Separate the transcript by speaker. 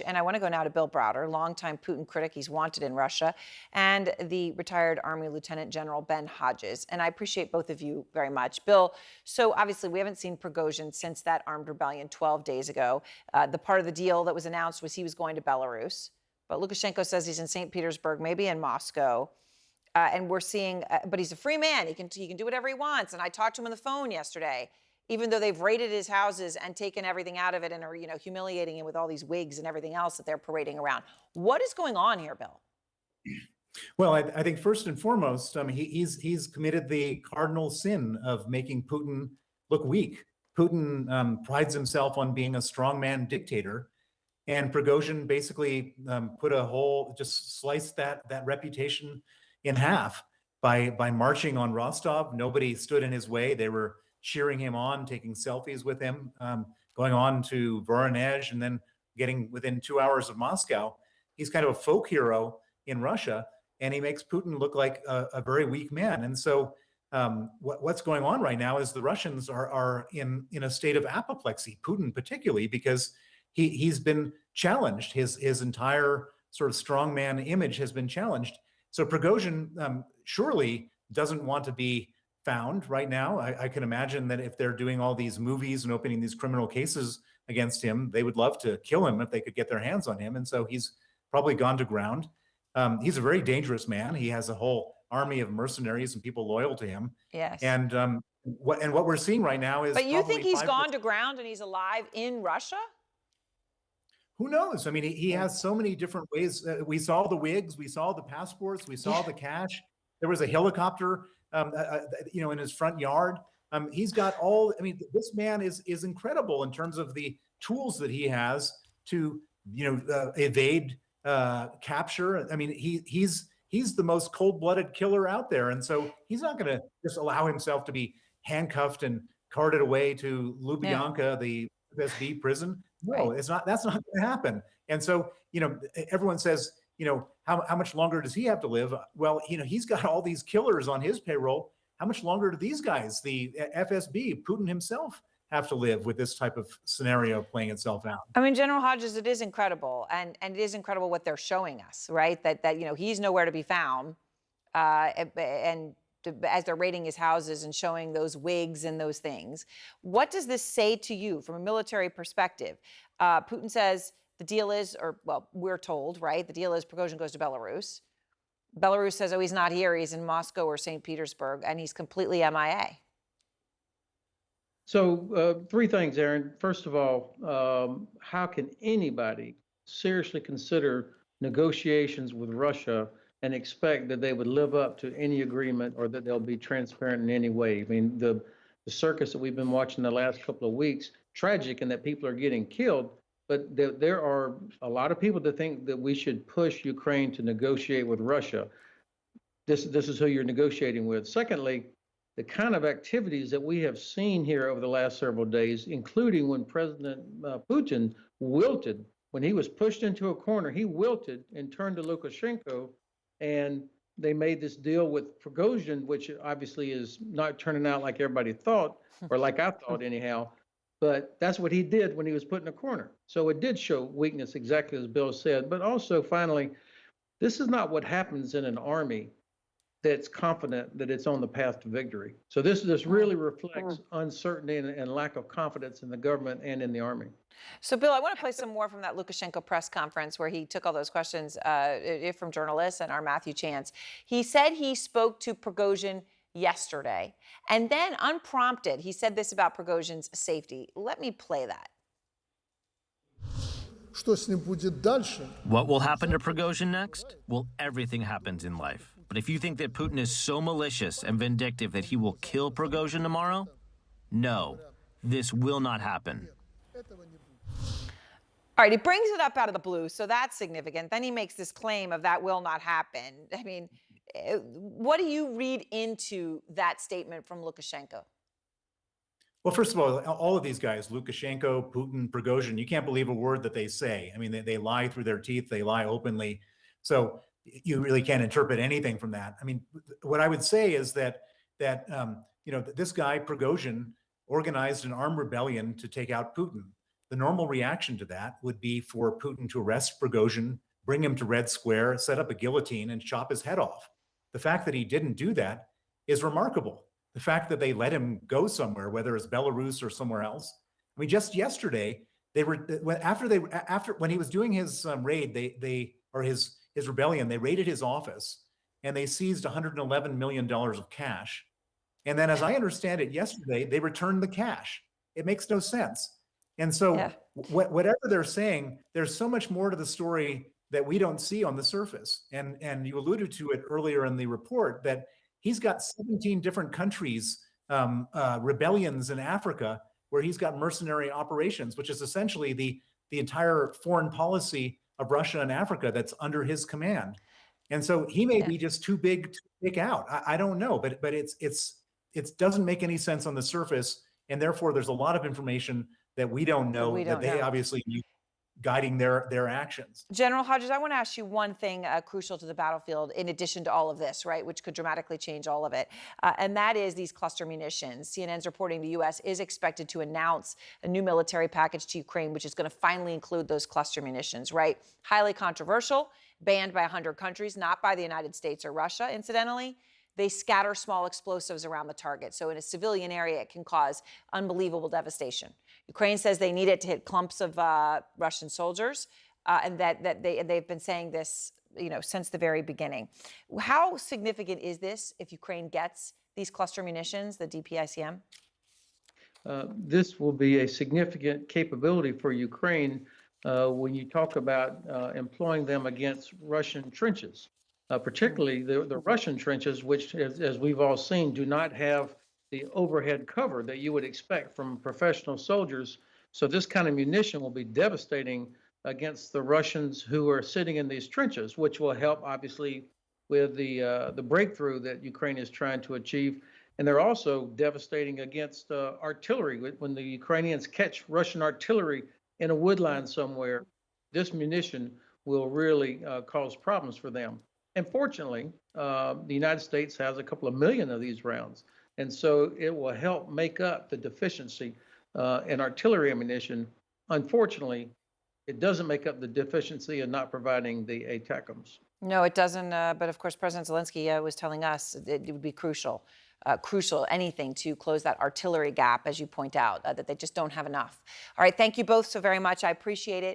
Speaker 1: And I want to go now to Bill Browder, longtime Putin critic. He's wanted in Russia, and the retired Army Lieutenant General Ben Hodges. And I appreciate both of you very much. Bill, so obviously we haven't seen Prigozhin since that armed rebellion 12 days ago. The part of the deal that was announced was he was going to Belarus. But Lukashenko says he's in St. Petersburg, maybe in Moscow. And we're seeing, but he's a free man. He can do whatever he wants. And I talked to him on the phone yesterday, even though they've raided his houses and taken everything out of it and are, humiliating him with all these wigs and everything else that they're parading around. What is going on here, Bill?
Speaker 2: Well, I think first and foremost, he's committed the cardinal sin of making Putin look weak. Putin prides himself on being a strongman dictator, and Prigozhin basically just sliced that reputation in half by marching on Rostov. Nobody stood in his way. They were cheering him on, taking selfies with him, going on to Voronezh, and then getting within 2 hours of Moscow. He's kind of a folk hero in Russia, and he makes Putin look like a very weak man. And so what's going on right now is the Russians are in a state of apoplexy, Putin particularly, because he's been challenged. His entire sort of strongman image has been challenged. So Prigozhin surely doesn't want to be found right now. I can imagine that if they're doing all these movies and opening these criminal cases against him, they would love to kill him if they could get their hands on him. And so he's probably gone to ground. He's a very dangerous man. He has a whole army of mercenaries and people loyal to him.
Speaker 1: Yes.
Speaker 2: And what we're seeing right now is.
Speaker 1: But you think he's gone to ground and he's alive in Russia?
Speaker 2: Who knows? I mean, he has so many different ways. We saw the wigs, we saw the passports, we saw the cash. There was a helicopter, in his front yard. He's got all. I mean, this man is incredible in terms of the tools that he has to, evade capture. I mean, he's the most cold-blooded killer out there, and so he's not going to just allow himself to be handcuffed and carted away to Lubyanka, the FSB prison. No,
Speaker 1: Right.
Speaker 2: it's not. That's not going to happen. And so, everyone says, how much longer does he have to live? Well, he's got all these killers on his payroll. How much longer do these guys, the FSB, Putin himself, have to live with this type of scenario playing itself out?
Speaker 1: I mean, General Hodges, it is incredible, and it is incredible what they're showing us, right? That he's nowhere to be found, and as they're raiding his houses and showing those wigs and those things. What does this say to you from a military perspective? Putin says the deal is, we're told, right? The deal is Prigozhin goes to Belarus. Belarus says, oh, he's not here. He's in Moscow or St. Petersburg, and he's completely MIA.
Speaker 3: So 3 things, Aaron. First of all, how can anybody seriously consider negotiations with Russia and expect that they would live up to any agreement or that they'll be transparent in any way? I mean, the circus that we've been watching the last couple of weeks, tragic in that people are getting killed, but there are a lot of people that think that we should push Ukraine to negotiate with Russia. This is who you're negotiating with. Secondly, the kind of activities that we have seen here over the last several days, including when President Putin wilted, when he was pushed into a corner, he wilted and turned to Lukashenko, and they made this deal with Prigozhin, which obviously is not turning out like everybody thought, or like I thought anyhow. But that's what he did when he was put in a corner. So it did show weakness, exactly as Bill said. But also, finally, this is not what happens in an army that's confident that it's on the path to victory. So this really reflects uncertainty and lack of confidence in the government and in the army.
Speaker 1: So, Bill, I want to play some more from that Lukashenko press conference where he took all those questions from journalists and our Matthew Chance. He said he spoke to Prigozhin yesterday, and then unprompted, he said this about Prigozhin's safety. Let me play that.
Speaker 4: What will happen to Prigozhin next? Well, everything happens in life. But if you think that Putin is so malicious and vindictive that he will kill Prigozhin tomorrow, no, this will not happen.
Speaker 1: All right, he brings it up out of the blue, so that's significant. Then he makes this claim of that will not happen. I mean, what do you read into that statement from Lukashenko?
Speaker 2: Well, first of all of these guys, Lukashenko, Putin, Prigozhin, you can't believe a word that they say. I mean, they lie through their teeth. They lie openly. So you really can't interpret anything from that. I mean, what I would say is that this guy, Prigozhin, organized an armed rebellion to take out Putin. the normal reaction to that would be for Putin to arrest Prigozhin, bring him to Red Square, set up a guillotine, and chop his head off. The fact that he didn't do that is remarkable. The fact that they let him go somewhere, whether it's Belarus or somewhere else. I mean, just yesterday, they were after when he was doing his raid, his rebellion, they raided his office and they seized $111 million of cash. And then, as I understand it, yesterday they returned the cash. It makes no sense. And so, whatever they're saying, there's so much more to the story that we don't see on the surface. And you alluded to it earlier in the report that he's got 17 different countries, rebellions in Africa, where he's got mercenary operations, which is essentially the entire foreign policy of Russia and Africa that's under his command. And so he may be just too big to pick out. I don't know, but it doesn't make any sense on the surface, and therefore there's a lot of information that we don't know that they obviously use guiding their actions.
Speaker 1: General Hodges, I want to ask you one thing crucial to the battlefield in addition to all of this, right, which could dramatically change all of it, and that is these cluster munitions. CNN's reporting the U.S. is expected to announce a new military package to Ukraine, which is going to finally include those cluster munitions, right? Highly controversial, banned by 100 countries, not by the United States or Russia, incidentally. They scatter small explosives around the target. So in a civilian area, it can cause unbelievable devastation. Ukraine says they need it to hit clumps of Russian soldiers, and that they've been saying this, since the very beginning. How significant is this if Ukraine gets these cluster munitions, the DPICM?
Speaker 3: This will be a significant capability for Ukraine when you talk about employing them against Russian trenches. Particularly the Russian trenches, which, as we've all seen, do not have the overhead cover that you would expect from professional soldiers. So this kind of munition will be devastating against the Russians who are sitting in these trenches, which will help, obviously, with the breakthrough that Ukraine is trying to achieve. And they're also devastating against artillery. When the Ukrainians catch Russian artillery in a wood line somewhere, this munition will really cause problems for them. And fortunately, the United States has a couple of million of these rounds. And so it will help make up the deficiency in artillery ammunition. Unfortunately, it doesn't make up the deficiency in not providing the ATACMS.
Speaker 1: No, it doesn't. But of course, President Zelensky was telling us it would be crucial, anything to close that artillery gap, as you point out, that they just don't have enough. All right. Thank you both so very much. I appreciate it.